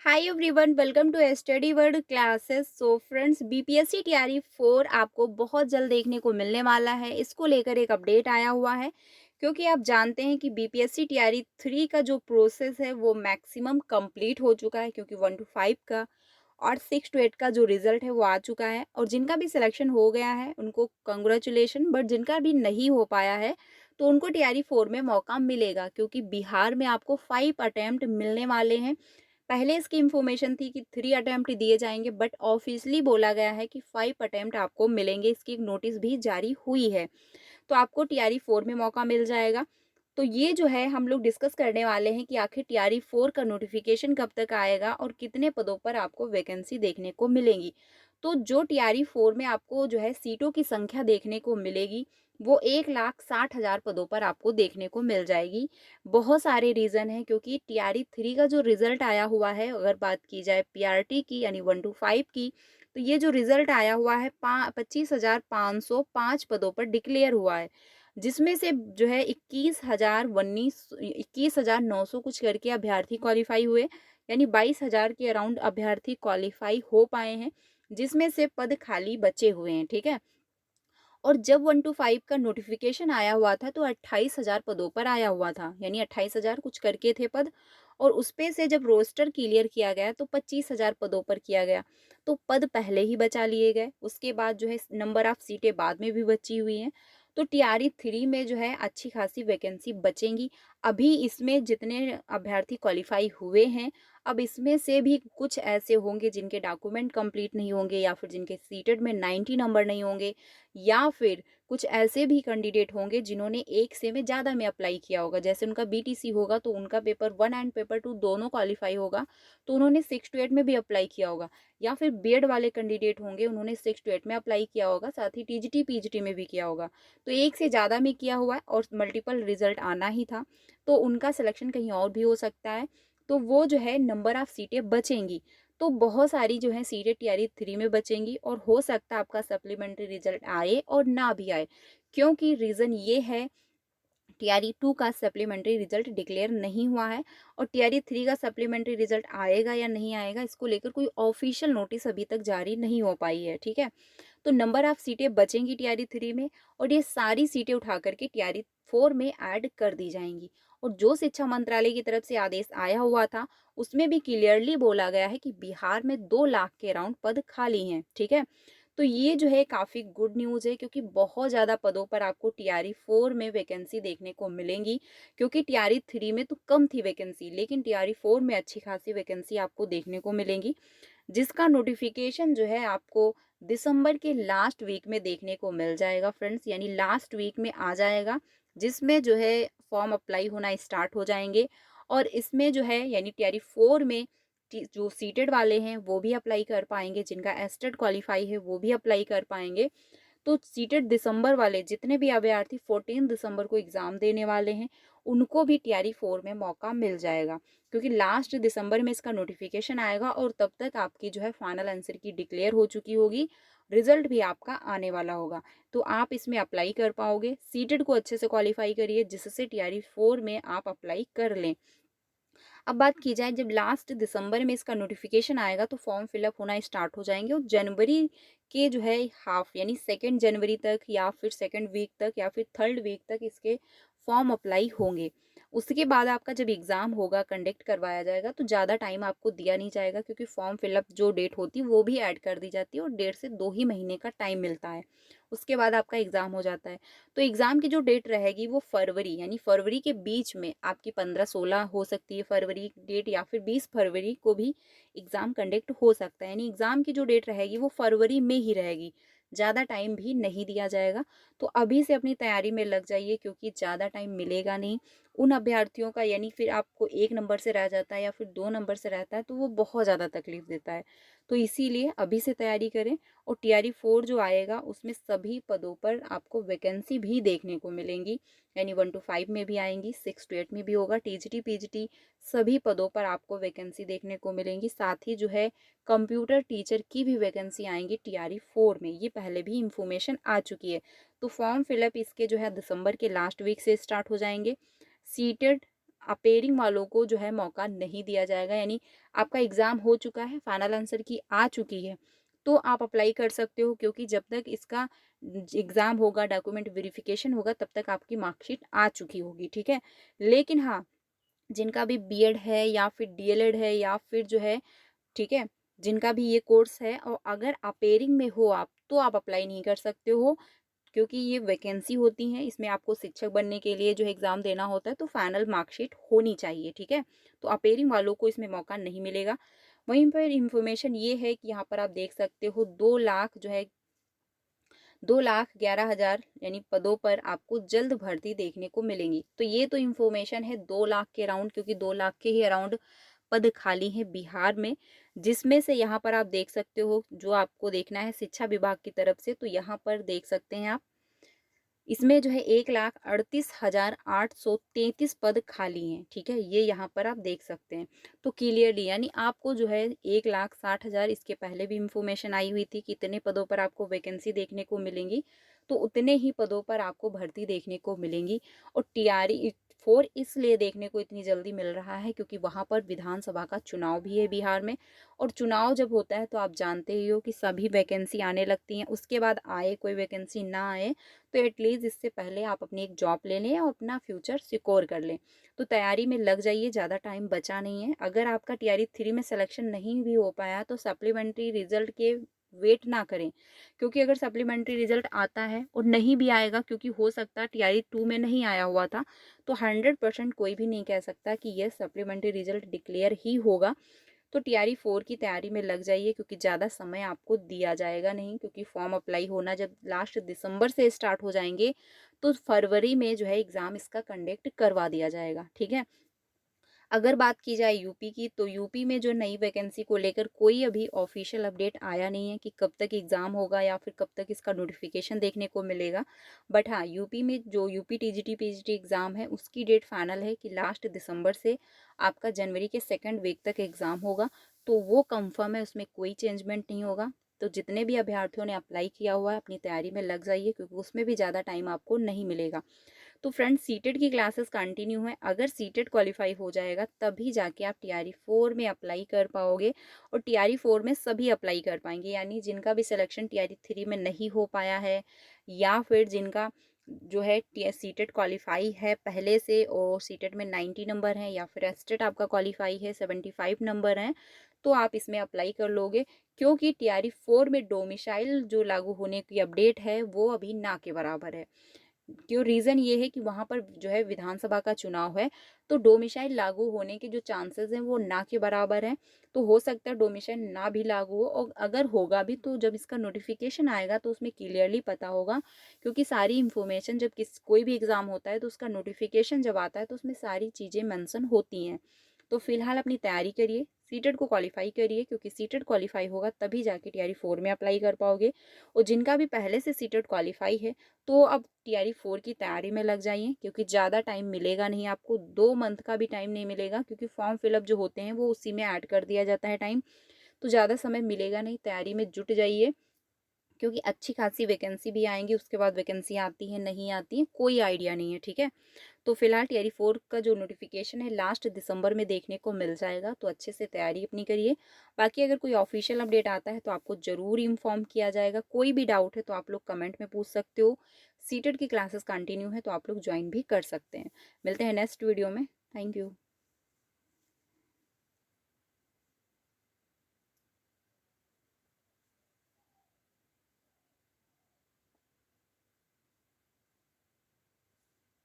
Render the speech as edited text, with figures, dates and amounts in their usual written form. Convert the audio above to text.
Hi everyone, welcome to study world classes. So friends, BPSC TRE 4 आपको बहुत जल्द देखने को मिलने वाला है। इसको लेकर एक अपडेट आया हुआ है क्योंकि आप जानते हैं कि बीपीएससी टीआरई 3 का जो प्रोसेस है वो मैक्सिमम कंप्लीट हो चुका है, क्योंकि 1 to 5 का और 6 to 8 का जो रिजल्ट है वो आ चुका है। और जिनका भी सिलेक्शन हो गया है उनको कंग्रेचुलेशन, बट जिनका भी नहीं हो पाया है तो उनको टीआरई 4 में मौका मिलेगा, क्योंकि बिहार में आपको 5 अटेम्प्ट मिलने वाले हैं। पहले इसकी इन्फॉर्मेशन थी कि 3 अटेम्प्ट दिए जाएंगे, बट ऑफिशियली बोला गया है कि 5 अटेम्प्ट आपको मिलेंगे। इसकी एक नोटिस भी जारी हुई है, तो आपको टीआरई 4 में मौका मिल जाएगा। तो ये जो है हम लोग डिस्कस करने वाले हैं कि आखिर टीआरई 4 का नोटिफिकेशन कब तक आएगा और कितने पदों पर आपको वैकेंसी देखने को मिलेंगी। तो जो टीआरई 4 में आपको जो है सीटों की संख्या देखने को मिलेगी वो 1,60,000 पदों पर आपको देखने को मिल जाएगी। बहुत सारे रीज़न हैं, क्योंकि टीआरई 3 का जो रिजल्ट आया हुआ है, अगर बात की जाए पीआरटी की यानी 1 to 5 की, तो ये जो रिजल्ट आया हुआ है 25,505 पदों पर डिक्लेयर हुआ है, जिसमें से जो है 21,900 कुछ करके अभ्यर्थी क्वालिफाई हुए, यानी 22,000 के अराउंड अभ्यर्थी क्वालिफाई हो पाए हैं, जिसमें से पद खाली बचे हुए हैं। ठीक है। और जब 1 to 5 का नोटिफिकेशन आया हुआ था तो 28,000 पदों पर आया हुआ था, यानी 28,000 कुछ करके थे पद। और उस पे से जब रोस्टर क्लियर किया गया तो 25,000 पदों पर किया गया, तो पद पहले ही बचा लिए गए। उसके बाद जो है नंबर ऑफ सीटें बाद में भी बची हुई हैं। तो टीआरई 3 में जो है अच्छी खासी वैकेंसी बचेंगी। अभी इसमें जितने अभ्यर्थी क्वालिफाई हुए हैं, अब इसमें से भी कुछ ऐसे होंगे जिनके डॉक्यूमेंट कंप्लीट नहीं होंगे, या फिर जिनके सीटेड में 90 नंबर नहीं होंगे, या फिर कुछ ऐसे भी कैंडिडेट होंगे जिन्होंने एक से में ज़्यादा में अप्लाई किया होगा। जैसे उनका बीटीसी होगा तो उनका पेपर 1 एंड पेपर 2 दोनों क्वालिफाई होगा, तो उन्होंने 6 to 8 में भी अप्लाई किया होगा। या फिर बीएड वाले कैंडिडेट होंगे, उन्होंने 6 to 8 में अप्लाई किया होगा, साथ ही टीजीटी पीजीटी में भी किया होगा। तो एक से ज़्यादा में किया हुआ है और मल्टीपल रिजल्ट आना ही था, तो उनका सिलेक्शन कहीं और भी हो सकता है। तो वो जो है नंबर ऑफ सीटें बचेंगी। तो बहुत सारी जो है सीटें टीआरई 3 में बचेंगी, और हो सकता है आपका सप्लीमेंट्री रिजल्ट आए और ना भी आए, क्योंकि रीज़न ये है टीआरई 2 का सप्लीमेंट्री रिजल्ट डिक्लेयर नहीं हुआ है, और टीआरई 3 का सप्लीमेंट्री रिजल्ट आएगा या नहीं आएगा, इसको लेकर कोई ऑफिशियल नोटिस अभी तक जारी नहीं हो पाई है। ठीक है। तो नंबर ऑफ सीटें बचेंगी टीआरई 3 में, और ये सारी सीटें उठा करके टीआरई 4 में ऐड कर दी जाएंगी। और जो शिक्षा मंत्रालय की तरफ से आदेश आया हुआ था उसमें भी क्लियरली बोला गया है कि बिहार में 2 लाख के अराउंड पद खाली हैं। ठीक है। तो ये जो है काफ़ी गुड न्यूज़ है, क्योंकि बहुत ज़्यादा पदों पर आपको टीआरई 4 में वैकेंसी देखने को मिलेंगी। क्योंकि टीआरई 3 में तो कम थी वैकेंसी, लेकिन टीआरई 4 में अच्छी खासी वैकेंसी आपको देखने को मिलेंगी, जिसका नोटिफिकेशन जो है आपको दिसंबर के लास्ट वीक में देखने को मिल जाएगा फ्रेंड्स, यानी लास्ट वीक में आ जाएगा, जिसमें जो है फॉर्म अप्लाई होना स्टार्ट हो जाएंगे। और इसमें जो है यानी टीआरई 4 में जो सीटेड वाले हैं वो भी अप्लाई कर पाएंगे, जिनका एस्टेड क्वालिफाई है वो भी अप्लाई कर पाएंगे। तो सीटेड दिसंबर वाले जितने भी अभ्यर्थी 14 दिसंबर को एग्ज़ाम देने वाले हैं, उनको भी टीआरई 4 में मौका मिल जाएगा, क्योंकि लास्ट दिसंबर में इसका नोटिफिकेशन आएगा और तब तक आपकी जो है फाइनल आंसर की डिक्लेयर हो चुकी होगी, रिजल्ट भी आपका आने वाला होगा। तो आप इसमें अप्लाई कर पाओगे। सीटेड को अच्छे से क्वालिफाई करिए, जिससे टीआरई 4 में आप अप्लाई कर लें। अब बात की जाए, जब लास्ट दिसंबर में इसका नोटिफिकेशन आएगा तो फॉर्म फिलअप होना स्टार्ट हो जाएंगे, और जनवरी के जो है हाफ यानी 2 जनवरी तक, या फिर 2nd वीक तक, या फिर 3rd वीक तक इसके फॉर्म अप्लाई होंगे। उसके बाद आपका जब एग्ज़ाम होगा, कंडक्ट करवाया जाएगा, तो ज़्यादा टाइम आपको दिया नहीं जाएगा, क्योंकि फॉर्म फिलअप जो डेट होती है वो भी ऐड कर दी जाती है, और 1.5 से 2 ही महीने का टाइम मिलता है। उसके बाद आपका एग्ज़ाम हो जाता है। तो एग्ज़ाम की जो डेट रहेगी वो फरवरी, यानी फरवरी के बीच में आपकी 15-16 हो सकती है फरवरी डेट, या फिर 20 फरवरी को भी एग्ज़ाम कंडक्ट हो सकता है। यानी एग्ज़ाम की जो डेट रहेगी वो फरवरी में ही रहेगी, ज़्यादा टाइम भी नहीं दिया जाएगा। तो अभी से अपनी तैयारी में लग जाइए, क्योंकि ज़्यादा टाइम मिलेगा नहीं। उन अभ्यर्थियों का यानी फिर आपको 1 नंबर से रह जाता है या फिर 2 नंबर से रहता है, तो वो बहुत ज़्यादा तकलीफ देता है। तो इसीलिए अभी से तैयारी करें। और टीआरई 4 जो आएगा उसमें सभी पदों पर आपको वैकेंसी भी देखने को मिलेंगी, यानी 1 to 5 में भी आएंगी, 6 to 8 में भी होगा, टीजीटी पीजीटी सभी पदों पर आपको वैकेंसी देखने को मिलेंगी। साथ ही जो है कंप्यूटर टीचर की भी वैकेंसी आएंगी टीआरई 4 में, ये पहले भी इंफॉर्मेशन आ चुकी है। तो फॉर्म फिलअप इसके जो है दिसंबर के लास्ट वीक से स्टार्ट हो जाएंगे। सीटेड अपेयरिंग वालों को जो है मौका नहीं दिया जाएगा। यानी आपका एग्ज़ाम हो चुका है, फाइनल आंसर की आ चुकी है, तो आप अप्लाई कर सकते हो, क्योंकि जब तक इसका एग्ज़ाम होगा, डॉक्यूमेंट वेरिफिकेशन होगा, तब तक आपकी मार्कशीट आ चुकी होगी, ठीक है। लेकिन हाँ, जिनका भी बीएड है या फिर डीएलएड है या फिर जो है, ठीक है, जिनका भी ये कोर्स है और अगर अपेयरिंग में हो आप, तो आप अप्लाई नहीं कर सकते हो, क्योंकि ये वैकेंसी होती है, इसमें आपको शिक्षक बनने के लिए जो एग्ज़ाम देना होता है, तो फाइनल मार्कशीट होनी चाहिए, ठीक है। तो अपेयरिंग वालों को इसमें मौका नहीं मिलेगा। वहीं पर इंफॉर्मेशन ये है कि यहाँ पर आप देख सकते हो 2 लाख जो है, 2,11,000 यानी पदों पर आपको जल्द भर्ती देखने को मिलेंगी। तो ये तो इंफॉर्मेशन है 2 लाख के अराउंड, क्योंकि 2 लाख के ही अराउंड पद खाली हैं बिहार में, जिसमें से यहाँ पर आप देख सकते हो, जो आपको देखना है शिक्षा विभाग की तरफ से, तो यहाँ पर देख सकते हैं आप, इसमें जो है 1,38,833 पद खाली हैं, ठीक है, ये यहाँ पर आप देख सकते हैं। तो क्लियरली यानी आपको जो है 1,60,000, इसके पहले भी इंफॉर्मेशन आई हुई थी कि इतने पदों पर आपको वैकेंसी देखने को मिलेंगी, तो उतने ही पदों पर आपको भर्ती देखने को मिलेंगी। और टीआरई 4 इसलिए देखने को इतनी जल्दी मिल रहा है क्योंकि वहाँ पर विधानसभा का चुनाव भी है बिहार में, और चुनाव जब होता है तो आप जानते ही हो कि सभी वैकेंसी आने लगती हैं, उसके बाद आए कोई वैकेंसी ना आए, तो एटलीस्ट इससे पहले आप अपनी एक जॉब ले लें और अपना फ्यूचर सिक्योर कर लें। तो तैयारी में लग जाइए, ज़्यादा टाइम बचा नहीं है। अगर आपका टीआरई 3 में सिलेक्शन नहीं भी हो पाया तो सप्लीमेंट्री रिजल्ट के वेट ना करें, क्योंकि अगर सप्लीमेंट्री रिजल्ट आता है और नहीं भी आएगा, क्योंकि हो सकता है टीआरई 2 में नहीं आया हुआ था, तो 100% कोई भी नहीं कह सकता कि यह सप्लीमेंट्री रिजल्ट डिक्लेयर ही होगा। तो टीआरई 4 की तैयारी में लग जाइए, क्योंकि ज़्यादा समय आपको दिया जाएगा नहीं, क्योंकि फॉर्म अप्लाई होना जब लास्ट दिसंबर से स्टार्ट हो जाएंगे, तो फरवरी में जो है एग्ज़ाम इसका कंडक्ट करवा दिया जाएगा, ठीक है। अगर बात की जाए यूपी की, तो यूपी में जो नई वैकेंसी को लेकर कोई अभी ऑफिशियल अपडेट आया नहीं है कि कब तक एग्ज़ाम होगा या फिर कब तक इसका नोटिफिकेशन देखने को मिलेगा। बट हाँ, यूपी में जो यूपी टीजीटी पीजीटी एग्ज़ाम है, उसकी डेट फाइनल है कि लास्ट दिसंबर से आपका जनवरी के सेकेंड वीक तक एग्ज़ाम होगा। तो वो कंफर्म है, उसमें कोई चेंजमेंट नहीं होगा। तो जितने भी अभ्यर्थियों ने अप्लाई किया हुआ है, अपनी तैयारी में लग जाइए, क्योंकि उसमें भी ज़्यादा टाइम आपको नहीं मिलेगा। तो फ्रेंड्स, सीटेट की क्लासेस कंटिन्यू है, अगर सीटेट क्वालिफाई हो जाएगा तभी जाके आप टीआरई 4 में अप्लाई कर पाओगे, और टीआरई 4 में सभी अप्लाई कर पाएंगे। यानी जिनका भी सिलेक्शन टीआरई 3 में नहीं हो पाया है, या फिर जिनका जो है सीटेट क्वालिफाई है पहले से और सीटेट में 90 नंबर हैं, या फिर एस्टेट आपका क्वालिफाई है 75 नंबर हैं, तो आप इसमें अप्लाई कर लोगे, क्योंकि टीआरई 4 में डोमिसाइल जो लागू होने की अपडेट है वो अभी ना के बराबर है। क्यों, रीज़न ये है कि वहाँ पर जो है विधानसभा का चुनाव है, तो डोमिसाइल लागू होने के जो चांसेस हैं वो ना के बराबर हैं। तो हो सकता है डोमिसाइल ना भी लागू हो, और अगर होगा भी तो जब इसका नोटिफिकेशन आएगा तो उसमें क्लियरली पता होगा, क्योंकि सारी इन्फॉर्मेशन जब कोई भी एग्ज़ाम होता है तो उसका नोटिफिकेशन जब आता है तो उसमें सारी चीज़ें मेंशन होती हैं। तो फिलहाल अपनी तैयारी करिए, सीटेट को क्वालिफाई करिए, क्योंकि सीटेट क्वालिफाई होगा तभी जाके टीआरई 4 में अप्लाई कर पाओगे। और जिनका भी पहले से सीटेट क्वालिफाई है, तो अब टीआरई 4 की तैयारी में लग जाइए, क्योंकि ज़्यादा टाइम मिलेगा नहीं आपको, 2 मंथ का भी टाइम नहीं मिलेगा, क्योंकि फॉर्म फिलअप जो होते हैं वो उसी में ऐड कर दिया जाता है टाइम। तो ज़्यादा समय मिलेगा नहीं, तैयारी में जुट जाइए, क्योंकि अच्छी खासी वैकेंसी भी आएंगी, उसके बाद वैकेंसी आती है नहीं आती है कोई आइडिया नहीं है, ठीक है। तो फिलहाल टीआरई 4 का जो नोटिफिकेशन है लास्ट दिसंबर में देखने को मिल जाएगा, तो अच्छे से तैयारी अपनी करिए। बाकी अगर कोई ऑफिशियल अपडेट आता है तो आपको ज़रूर इन्फॉर्म किया जाएगा। कोई भी डाउट है तो आप लोग कमेंट में पूछ सकते हो। सीटेट की क्लासेस कंटिन्यू है तो आप लोग ज्वाइन भी कर सकते हैं। मिलते हैं नेक्स्ट वीडियो में। Thank you.